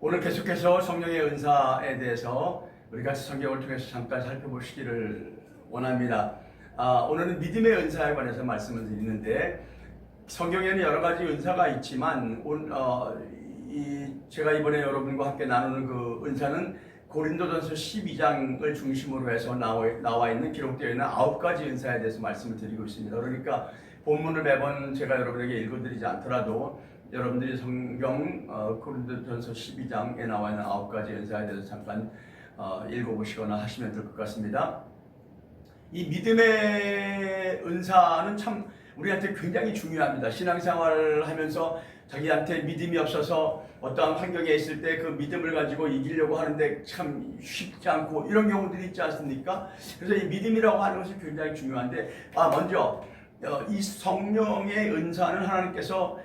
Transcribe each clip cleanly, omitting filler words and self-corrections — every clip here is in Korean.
오늘 계속해서 성령의 은사에 대해서 우리 같이 성경을 통해서 잠깐 살펴보시기를 원합니다. 오늘은 믿음의 은사에 관해서 말씀을 드리는데, 성경에는 여러 가지 은사가 있지만 제가 이번에 여러분과 함께 나누는 그 은사는 고린도전서 12장을 중심으로 해서 나와 있는, 기록되어 있는 9가지 은사에 대해서 말씀을 드리고 있습니다. 그러니까 본문을 매번 제가 여러분에게 읽어드리지 않더라도 여러분들이 성경 고린도전서 12장에 나와 있는 9가지 은사에 대해서 잠깐 읽어보시거나 하시면 될 것 같습니다. 이 믿음의 은사는 참 우리한테 굉장히 중요합니다. 신앙생활을 하면서 자기한테 믿음이 없어서 어떠한 환경에 있을 때 그 믿음을 가지고 이기려고 하는데 참 쉽지 않고 이런 경우들이 있지 않습니까? 그래서 이 믿음이라고 하는 것이 굉장히 중요한데, 먼저 이 성령의 은사는 하나님께서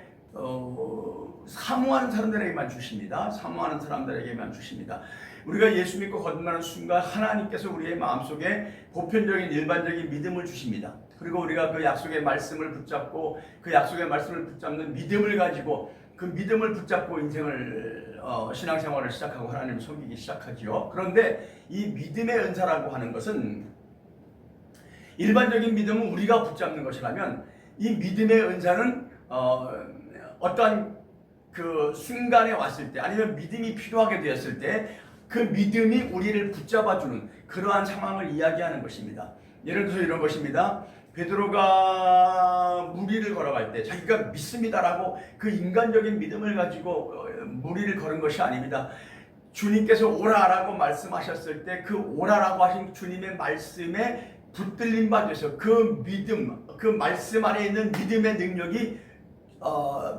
사모하는 사람들에게만 주십니다. 사모하는 사람들에게만 주십니다. 우리가 예수 믿고 거듭나는 순간 하나님께서 우리의 마음속에 보편적인 일반적인 믿음을 주십니다. 그리고 우리가 그 약속의 말씀을 붙잡고 그 약속의 말씀을 붙잡는 믿음을 가지고 그 믿음을 붙잡고 인생을 신앙생활을 시작하고 하나님을 섬기기 시작하지요. 그런데 이 믿음의 은사라고 하는 것은, 일반적인 믿음은 우리가 붙잡는 것이라면, 이 믿음의 은사는 어떠한 그 순간에 왔을 때, 아니면 믿음이 필요하게 되었을 때 그 믿음이 우리를 붙잡아주는 그러한 상황을 이야기하는 것입니다. 예를 들어서 이런 것입니다. 베드로가 무리를 걸어갈 때 자기가 믿습니다라고 그 인간적인 믿음을 가지고 무리를 걸은 것이 아닙니다. 주님께서 오라라고 말씀하셨을 때 그 오라라고 하신 주님의 말씀에 붙들림 받아서 그 믿음, 그 말씀 안에 있는 믿음의 능력이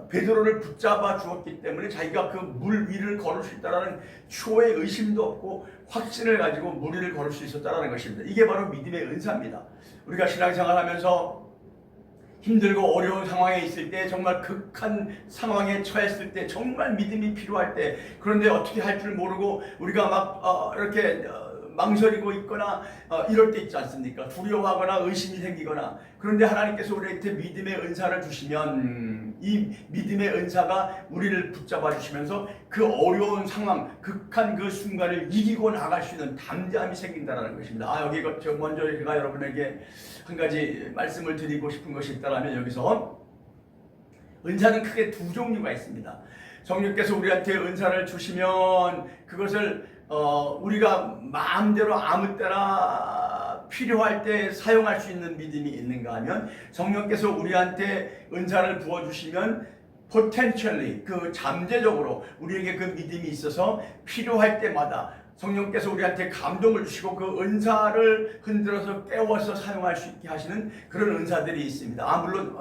베드로를 붙잡아 주었기 때문에 자기가 그 물 위를 걸을 수 있다는 초의 의심도 없고 확신을 가지고 물 위를 걸을 수 있었다는 것입니다. 이게 바로 믿음의 은사입니다. 우리가 신앙생활하면서 힘들고 어려운 상황에 있을 때, 정말 극한 상황에 처했을 때, 정말 믿음이 필요할 때, 그런데 어떻게 할 줄 모르고 우리가 막 이렇게 망설이고 있거나 이럴 때 있지 않습니까? 두려워하거나 의심이 생기거나. 그런데 하나님께서 우리한테 믿음의 은사를 주시면 이 믿음의 은사가 우리를 붙잡아 주시면서 그 어려운 상황, 극한 그 순간을 이기고 나갈 수 있는 담대함이 생긴다는 것입니다. 여기 먼저 제가 여러분에게 한 가지 말씀을 드리고 싶은 것이 있다면, 여기서 은사는 크게 두 종류가 있습니다. 성령께서 우리한테 은사를 주시면 그것을 우리가 마음대로 아무 때나 필요할 때 사용할 수 있는 믿음이 있는가 하면, 성령께서 우리한테 은사를 부어주시면 potentially, 그 잠재적으로 우리에게 그 믿음이 있어서 필요할 때마다 성령께서 우리한테 감동을 주시고 그 은사를 흔들어서 깨워서 사용할 수 있게 하시는 그런 은사들이 있습니다. 물론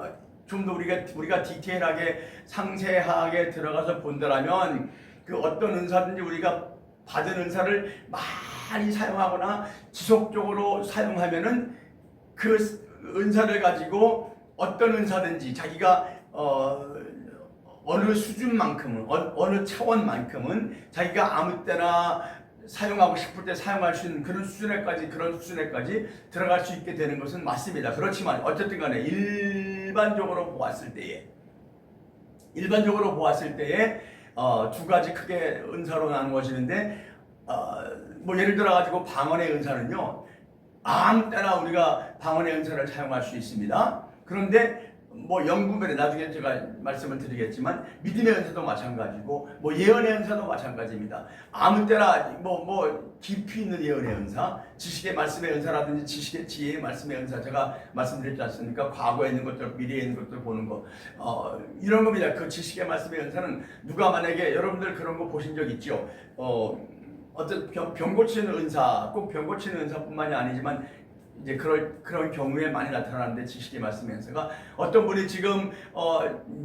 좀 더 우리가 디테일하게 상세하게 들어가서 본다면, 그 어떤 은사든지 우리가 받은 은사를 많이 사용하거나 지속적으로 사용하면은 그 은사를 가지고 어떤 은사든지 자기가 어느 수준만큼은, 어느 차원만큼은 자기가 아무 때나 사용하고 싶을 때 사용할 수 있는 그런 수준에까지 들어갈 수 있게 되는 것은 맞습니다. 그렇지만 어쨌든 간에 일반적으로 보았을 때에 두 가지 크게 은사로 나누어지는데, 예를 들어 가지고 방언의 은사는요, 아무 때나 우리가 방언의 은사를 사용할 수 있습니다. 그런데 영구별에 나중에 제가 말씀을 드리겠지만, 믿음의 은사도 마찬가지고 예언의 은사도 마찬가지입니다. 아무 때나 깊이 있는 예언의 은사, 지식의 말씀의 은사라든지 지식의 지혜의 말씀의 은사, 제가 말씀드렸지 않습니까? 과거에 있는 것들, 미래에 있는 것들 보는 거, 이런 겁니다. 그 지식의 말씀의 은사는 누가 만약에 여러분들 그런 거 보신 적 있죠? 어떤 병 고치는 은사, 꼭 병 고치는 은사뿐만이 아니지만 이제 그런 경우에 많이 나타나는데, 지식의 말씀의 은사가 어떤 분이 지금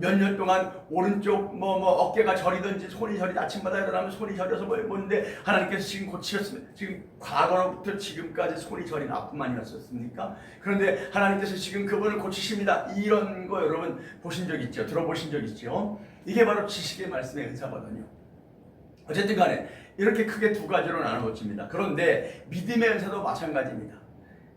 몇 년 동안 오른쪽 어깨가 저리든지 손이 저리, 아침마다 일어나면 손이 저려서 보는데 하나님께서 지금 고치셨으면, 지금 과거로부터 지금까지 손이 저린 아픔만이었습니까? 그런데 하나님께서 지금 그분을 고치십니다. 이런 거 여러분 보신 적 있죠? 들어보신 적 있죠? 이게 바로 지식의 말씀의 은사거든요. 어쨌든 간에 이렇게 크게 두 가지로 나누어집니다. 그런데 믿음의 은사도 마찬가지입니다.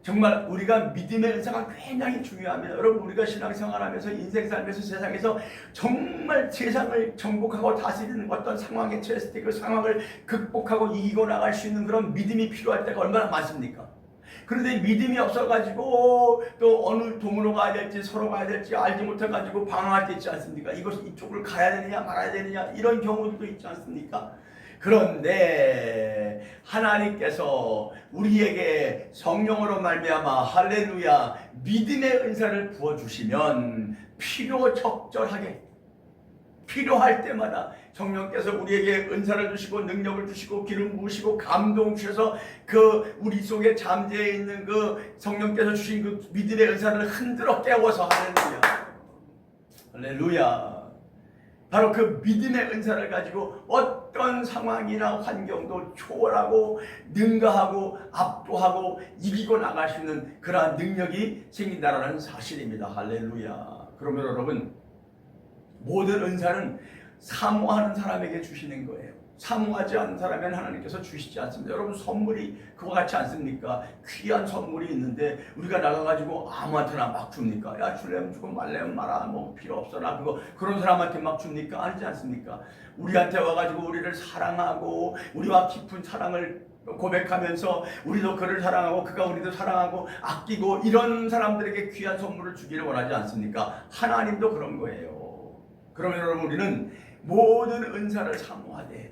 정말 우리가 믿음의 은사가 굉장히 중요합니다. 여러분, 우리가 신앙생활하면서 인생 살면서 세상에서 정말 세상을 정복하고 다스리는 어떤 상황에 처했을 때 그 상황을 극복하고 이기고 나갈 수 있는 그런 믿음이 필요할 때가 얼마나 많습니까? 그런데 믿음이 없어가지고 또 어느 동으로 가야 될지 서로 가야 될지 알지 못해가지고 방황할 때 있지 않습니까? 이쪽을 가야 되느냐 말아야 되느냐 이런 경우도 있지 않습니까? 그런데 하나님께서 우리에게 성령으로 말미암아 할렐루야 믿음의 은사를 부어주시면 필요적절하게 필요할 때마다 성령께서 우리에게 은사를 주시고 능력을 주시고 기름 부으시고 감동 주셔서 그 우리 속에 잠재해 있는 그 성령께서 주신 그 믿음의 은사를 흔들어 깨워서 할렐루야 할렐루야 바로 그 믿음의 은사를 가지고 어떤 상황이나 환경도 초월하고 능가하고 압도하고 이기고 나갈 수 있는 그러한 능력이 생긴다는 사실입니다. 할렐루야. 그러면 여러분 모든 은사는 사모하는 사람에게 주시는 거예요. 사모하지 않는 사람에는 하나님께서 주시지 않습니다. 여러분 선물이 그와 같지 않습니까? 귀한 선물이 있는데 우리가 나가가지고 아무한테나 막 줍니까? 야 줄래면 주고 말래면 말아 뭐 필요 없어 나 그거 그런 사람한테 막 줍니까? 아니지 않습니까? 우리한테 와가지고 우리를 사랑하고 우리와 깊은 사랑을 고백하면서 우리도 그를 사랑하고 그가 우리도 사랑하고 아끼고 이런 사람들에게 귀한 선물을 주기를 원하지 않습니까? 하나님도 그런 거예요. 그러면 여러분 우리는 모든 은사를 사모하되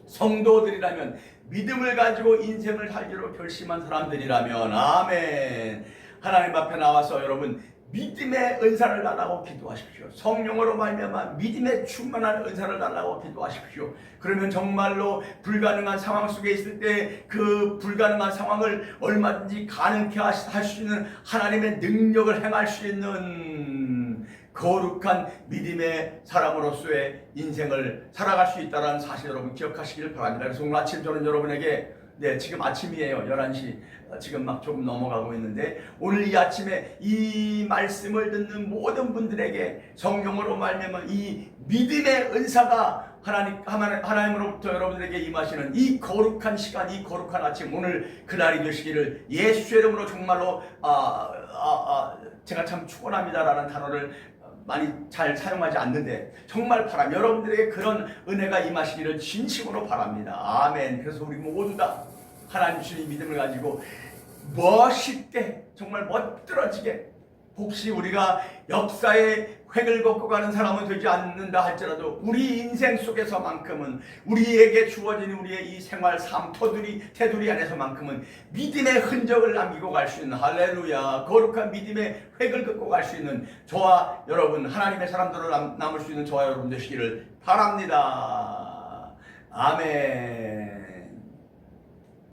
성도들이라면 믿음을 가지고 인생을 살기로 결심한 사람들이라면 아멘 하나님 앞에 나와서 여러분 믿음의 은사를 달라고 기도하십시오. 성령으로 말미암아 믿음의 충만한 은사를 달라고 기도하십시오. 그러면 정말로 불가능한 상황 속에 있을 때 그 불가능한 상황을 얼마든지 가능케 할 수 있는 하나님의 능력을 행할 수 있는 거룩한 믿음의 사람으로서의 인생을 살아갈 수 있다는 사실 여러분 기억하시길 바랍니다. 그래서 오늘 아침 저는 여러분에게 지금 아침이에요. 11시 지금 막 조금 넘어가고 있는데 오늘 이 아침에 이 말씀을 듣는 모든 분들에게 성령으로 말미암아 이 믿음의 은사가 하나님으로부터 여러분들에게 임하시는 이 거룩한 시간, 이 거룩한 아침 오늘 그날이 되시기를 예수의 이름으로 정말로 제가 참 축원합니다라는 단어를 많이 잘 사용하지 않는데 정말 여러분들에게 그런 은혜가 임하시기를 진심으로 바랍니다. 아멘. 그래서 우리 모두 다 하나님 주신 믿음을 가지고 멋있게 정말 멋들어지게 혹시 우리가 역사의 획을 걷고 가는 사람은 되지 않는다 할지라도 우리 인생 속에서만큼은 우리에게 주어진 우리의 이 생활 삶 테두리 안에서만큼은 믿음의 흔적을 남기고 갈 수 있는 할렐루야 거룩한 믿음의 획을 긋고 갈 수 있는 저와 여러분 하나님의 사람들로 남을 수 있는 저와 여러분 되시기를 바랍니다. 아멘.